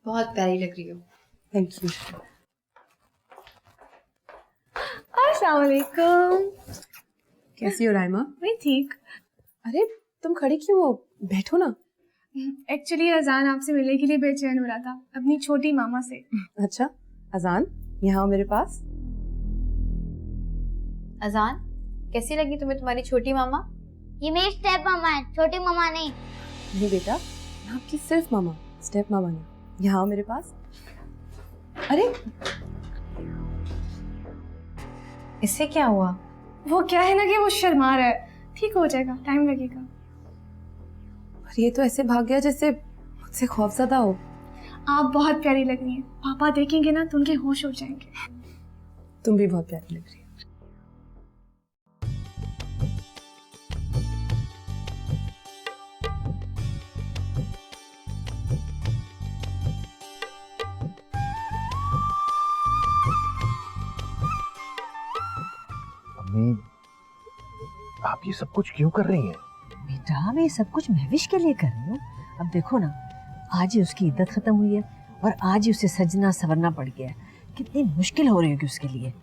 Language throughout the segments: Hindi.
बहुत प्यारी लग रही हो। Thank you. अस्सलाम वालेकुम। कैसी हो राइमा? मैं ठीक। अरे तुम खड़ी क्यों हो? बैठो ना। एक्चुअली अजान आपसे मिलने के लिए बेचैन हो रहा था अपनी छोटी मामा से। अच्छा अजान, यहाँ आओ मेरे पास। अजान, कैसी लगी तुम्हें तुम्हारी छोटी मामा? ये मेरी स्टेप मामा है, छोटी मामा नहीं। नहीं बेटा, मैं आपकी सिर्फ मामा, स्टेप मामा नहीं। यहाँ आओ मेरे पास। अरे इससे क्या हुआ? वो क्या है ना कि वो शर्मा रहा है, ठीक हो जाएगा, टाइम लगेगा। पर ये तो ऐसे भाग गया जैसे मुझसे खौफज़दा हो। आप बहुत प्यारी लग रही हैं, पापा देखेंगे ना तो उनके होश उड़ जाएंगे। तुम भी बहुत प्यारी लग रही हो। अम्मी, आप ये सब कुछ क्यों कर रही हैं? बेटा मैं सब कुछ महविश के लिए कर रही हूँ। अब देखो ना, आज ही उसकी इद्दत खत्म हुई है और आज ही उसे सजना संवरना पड़ गया है। कितनी मुश्किल हो रही होगी उसके लिए।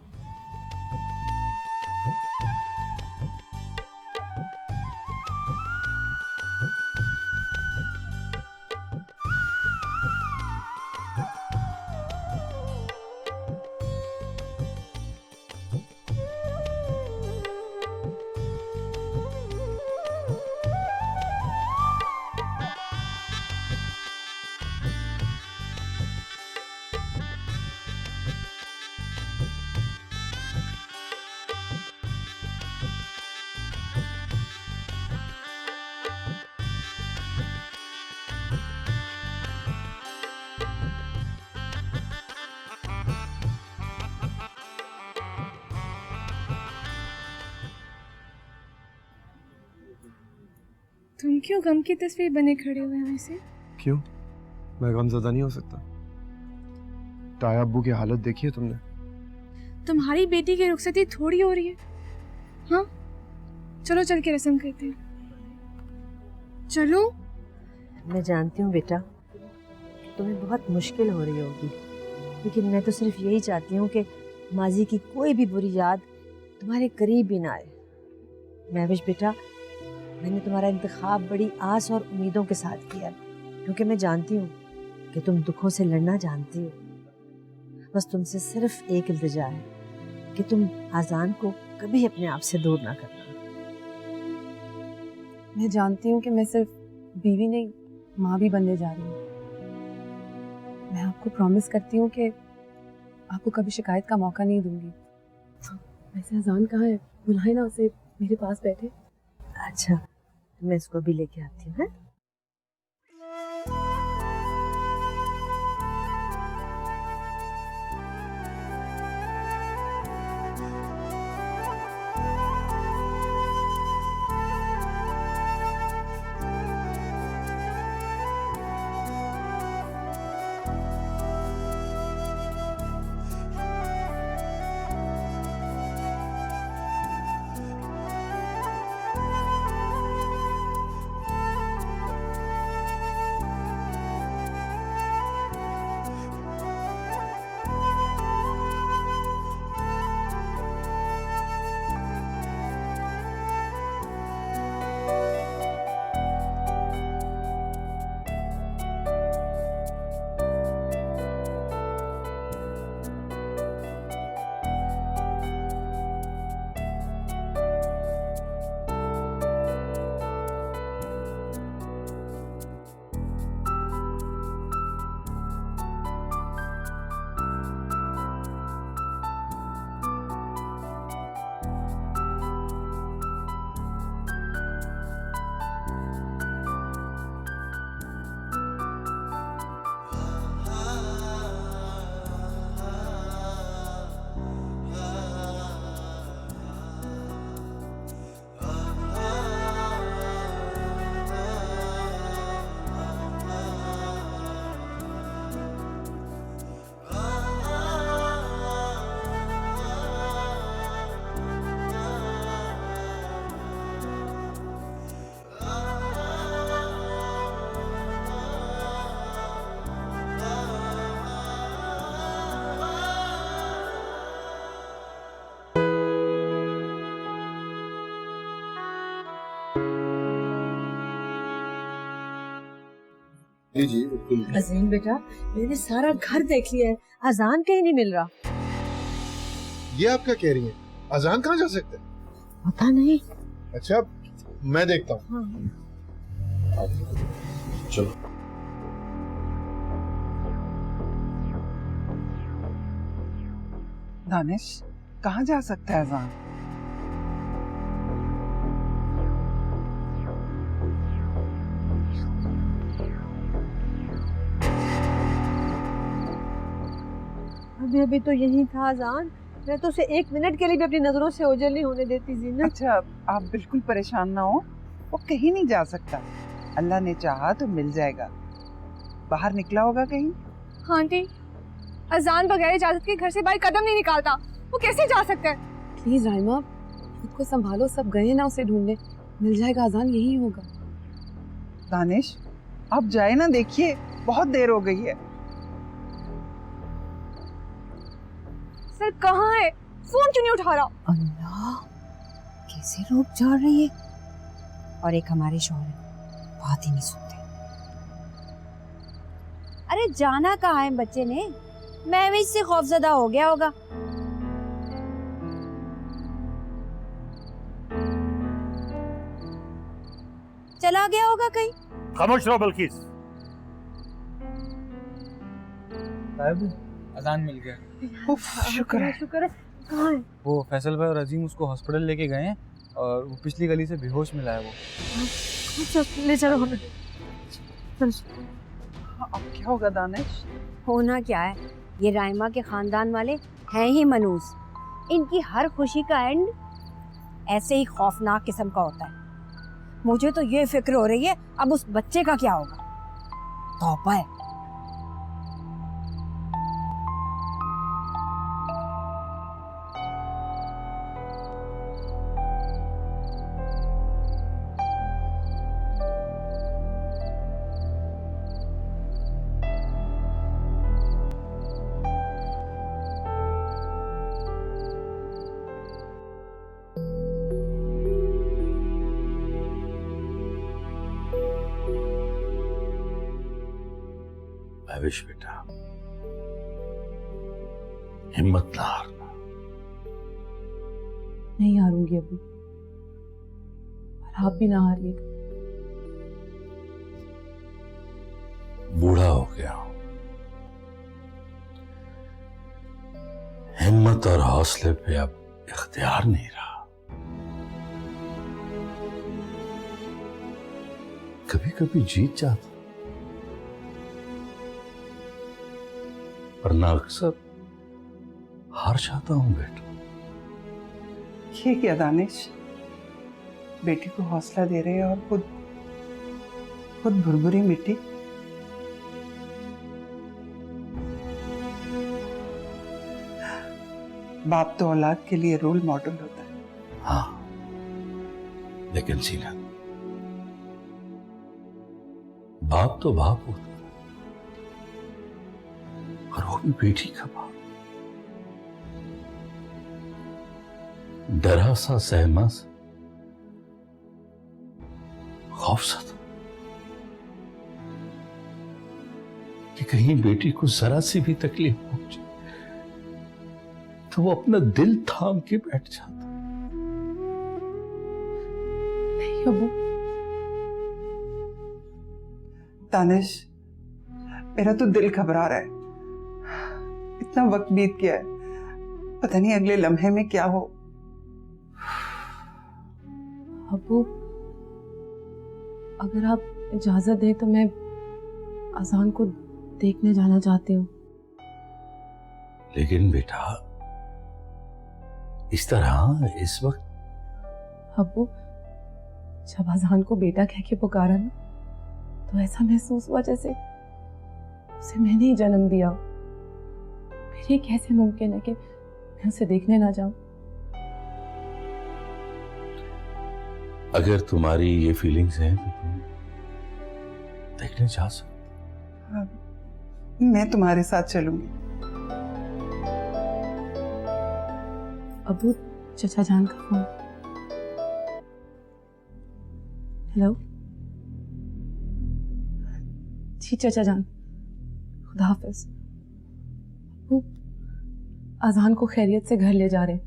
तुम क्यों गम की तस्वीर बने खड़े हुए हैं ऐसे? क्यों? मैं गमज़दा नहीं हो सकता। ताया अब्बू की हालत देखी है तुमने? तुम्हारी बेटी की रुखसती थोड़ी हो रही है। हाँ चलो चल के रस्म करते हैं, चलो। मैं जानती हूँ बेटा, तुम्हें बहुत मुश्किल हो रही होगी, लेकिन मैं तो सिर्फ यही चाहती हूँ कि माजी की कोई भी बुरी याद तुम्हारे करीब भी ना आए। महविश बेटा, मैंने तुम्हारा इंतखाब बड़ी आस और उम्मीदों के साथ किया, क्योंकि मैं जानती हूँ कि तुम दुखों से लड़ना जानती हो। बस तुमसे सिर्फ एक इल्तिजा है कि तुम आजान को कभी अपने आप से दूर ना करना। मैं जानती हूँ कि मैं सिर्फ बीवी नहीं, माँ भी बनने जा रही हूँ। मैं आपको प्रॉमिस करती हूँ कि आपको कभी शिकायत का मौका नहीं दूंगी। वैसे अजान कहाँ है? बुलाए ना उसे, मेरे पास बैठे। अच्छा, मैं इसको भी लेके आती हूँ। जी जी बिल्कुल। अजीम बेटा, मैंने सारा घर देख लिया है, अजान कहीं नहीं मिल रहा। ये आप क्या कह रही हैं? अजान कहाँ जा सकते हैं? पता नहीं। अच्छा मैं देखता हूँ। हाँ। चलो। दानिश, कहाँ जा सकता है अजान? अभी अभी तो यही था अजान। मैं तो उसे 1 मिनट के लिए भी अपनी नजरों से ओझल नहीं होने देती जीनत। अच्छा, आप बिल्कुल परेशान ना हो, वो कहीं नहीं जा सकता। अल्लाह ने चाहा तो मिल जाएगा। बाहर निकला होगा कहीं। हाँ आंटी, अजान बगैर इजाजत के घर से बाहर कदम नहीं निकालता। वो कैसे जा सकता है? प्लीज राइमा, खुद को संभालो, सब गए ना उसे ढूंढने। मिल जाएगा, अजान यही होगा। दानिश, आप जाए ना, देखिए बहुत देर हो गई है। सर कहाँ है? फोन क्यों नहीं उठा रहा? अल्लाह, कैसे लोग जा रही है। और एक हमारे शौहर है, बात ही नहीं सुनते। अरे जाना कहाँ है बच्चे ने? मैं भी इससे खौफजदा हो गया होगा। चला गया होगा कहीं। खामोश रहो बल्किस। अजान मिल गया। उफ, शुक्र है। शुक्र है। कहाँ है? वो फैसल भाई और अजीम उसको हॉस्पिटल लेके गए हैं और वो पिछली गली से बेहोश मिला है वो। अच्छा, ले चलो हमें। अब क्या होगा दानिश? होना क्या है, ये राइमा के खानदान वाले हैं ही मनूस। इनकी हर खुशी का एंड ऐसे ही खौफनाक किस्म का होता है। मुझे तो ये फिक्र हो रही है अब उस बच्चे का क्या होगा। तौबा है। आविश बेटा, हिम्मत ना हारना। नहीं हारूंगी अबू, और आप भी ना हारिएगा। बूढ़ा हो गया हूं, हिम्मत और हौसले पे अब इख्तियार नहीं रहा। कभी कभी जीत जाता, वरना अक्सर हार जाता हूं बेटा। ये क्या दानिश, बेटी को हौसला दे रहे हैं और खुद भुरभुरी मिट्टी। बाप तो औलाद के लिए रोल मॉडल होता है। हाँ, लेकिन सीना, बाप तो बाप होता है, और वो भी बेटी का बाप। डरा सा, सहमा सा, खौफज़दा कि कहीं बेटी को जरा सी भी तकलीफ पहुंचे तो वो अपना दिल थाम के बैठ जाता। नहीं अबू, दानिश, मेरा तो दिल घबरा रहा है। इतना वक्त बीत गया है, पता नहीं अगले लम्हे में क्या हो। अबू, अगर आप इजाजत दें तो मैं अजान को देखने जाना चाहती हूँ। लेकिन बेटा, इस तरह इस वक्त? अबू, जब अजान को बेटा कह के पुकारा ना, तो ऐसा महसूस हुआ जैसे उसे मैंने ही जन्म दिया। फिर ये कैसे मुमकिन है कि मैं उसे देखने ना जाऊं? अगर तुम्हारी ये फीलिंग्स हैं तो तुम देखने जा सकते। मैं तुम्हारे साथ चलूंगी। अबू, चचा जान का फोन। हेलो जी चाचा जान, खुदा हाफिज। वो अजान को खैरियत से घर ले जा रहे हैं,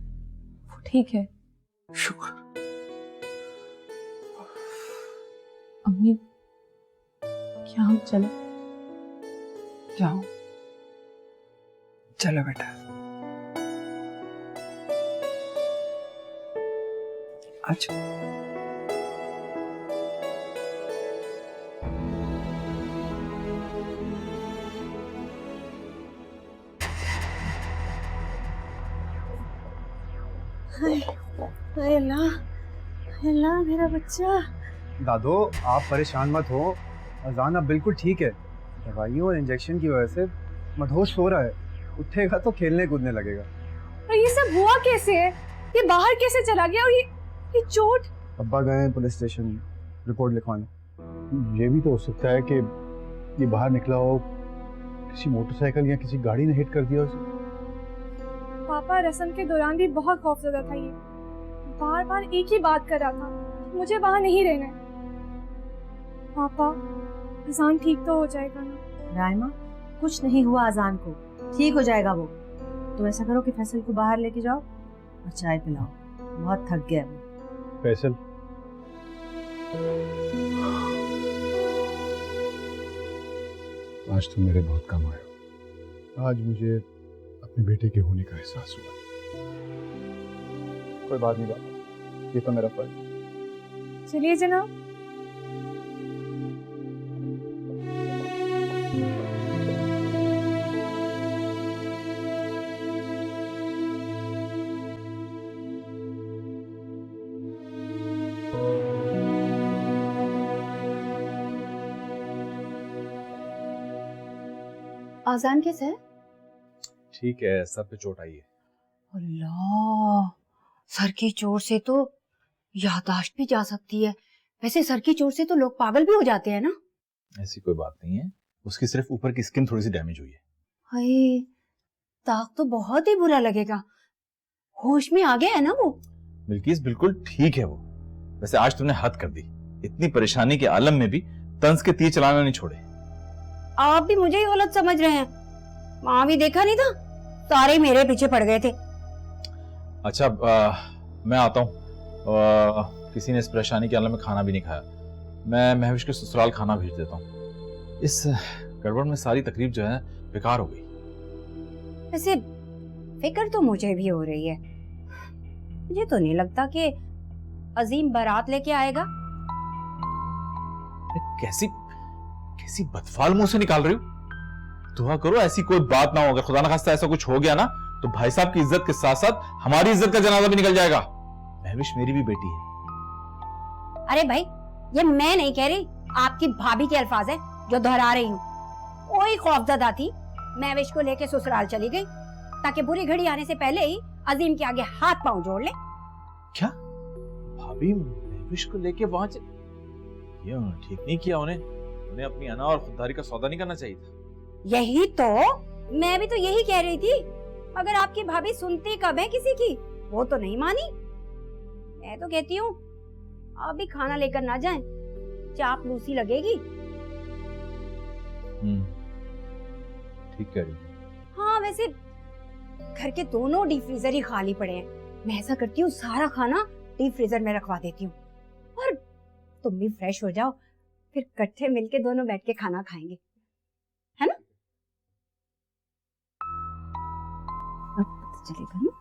वो ठीक है। शुक्र। अम्मी क्या हम चले? जाओ, चलो बेटा। अच्छा हाय अल्लाह, अल्लाह मेरा बच्चा। दादो आप परेशान मत हो, अजान अब बिल्कुल ठीक है। दवाइयों और इंजेक्शन की वजह से मदहोश हो रहा है, उठेगा तो खेलने कूदने लगेगा। और ये सब हुआ कैसे है? ये बाहर कैसे चला गया? और ये चोट? अब्बा गए हैं पुलिस स्टेशन रिपोर्ट लिखवाने। ये भी तो हो सकता है कि ये बाहर निकला हो, किसी मोटरसाइकिल या किसी गाड़ी ने हिट कर दिया उसे। पापा रस्म के दौरान भी बहुत खौफजदा था। ये बार बार एक ही बात कर रहा था, मुझे वहां नहीं रहना है। पापा अजान ठीक तो हो जाएगा ना? रायमा, कुछ नहीं हुआ अजान को, ठीक हो जाएगा वो। तुम ऐसा करो कि फैसल को बाहर लेके जाओ और चाय पिलाओ, बहुत थक गया वो। फैसल, आज तुम मेरे बहुत काम आए हो। आज मुझे अपने बेटे के होने का एहसास हुआ। कोई बात नहीं बाबा, ये तो मेरा फर्ज। चलिए जनाब। आजान कैसा है? ठीक है, सर पे चोट आई है। अल्लाह, सर की चोट से तो याददाश्त भी जा सकती है। वैसे सर की चोट से तो लोग पागल भी हो जाते हैं ना? ऐसी कोई बात नहीं है, उसकी सिर्फ ऊपर की स्किन थोड़ी सी डैमेज हुई है। हाय, दाग तो बहुत ही बुरा लगेगा। होश में आ गया है ना वो? बिल्किस बिल्कुल ठीक है वो। वैसे आज तुमने हद कर दी, इतनी परेशानी के आलम में भी तंज के तीर चलाना नहीं छोड़े। आप भी मुझे ही गलत समझ रहे हैं। वहां भी देखा नहीं था, सारे मेरे पीछे पड़ गए थे। अच्छा मैं आता हूँ। किसी ने इस परेशानी के आलम में खाना भी नहीं खाया। मैं महविश के ससुराल खाना भेज देता हूँ। इस गड़बड़ में सारी तकरीब जो है बेकार हो गई। वैसे फिक्र तो मुझे भी हो रही है। मुझे तो नहीं लगता कि अजीम बारात लेके आएगा। कैसी कैसी बदफाल मुंह से निकाल रही हो? दुआ करो ऐसी कोई बात ना हो। अगर खुदा न खास्ता ऐसा कुछ हो गया ना तो भाई साहब की इज्जत के साथ साथ हमारी इज्जत का जनाजा भी निकल जाएगा। महविश मेरी भी बेटी है। अरे भाई, ये मैं नहीं कह रही, आपकी भाभी के अल्फाज है जो दोहरा रही हूँ। कोई खौफजदा थी, महविश को लेके ससुराल चली गई ताकि बुरी घड़ी आने से पहले ही अजीम के आगे हाथ पांव जोड़ ले। क्या भाभी महविश को लेके वहां ये ठीक नहीं किया। उन्हें अपनी अना और खुददारी का सौदा नहीं करना चाहिए था। यही तो मैं भी तो यही कह रही थी, मगर आपकी भाभी सुनती कब है किसी की? वो तो नहीं मानी। मैं तो कहती हूँ आप भी खाना लेकर ना जाएं, चापलूसी लगेगी। ठीक कह रही हूँ। हाँ, वैसे घर के दोनों डीप फ्रीजर ही खाली पड़े हैं। मैं ऐसा करती हूँ, सारा खाना डीप फ्रीजर में रखवा देती हूँ और तुम भी फ्रेश हो जाओ, फिर इकट्ठे मिलके दोनों बैठ के खाना खाएंगे, है ना? अब पता चलेगा ना।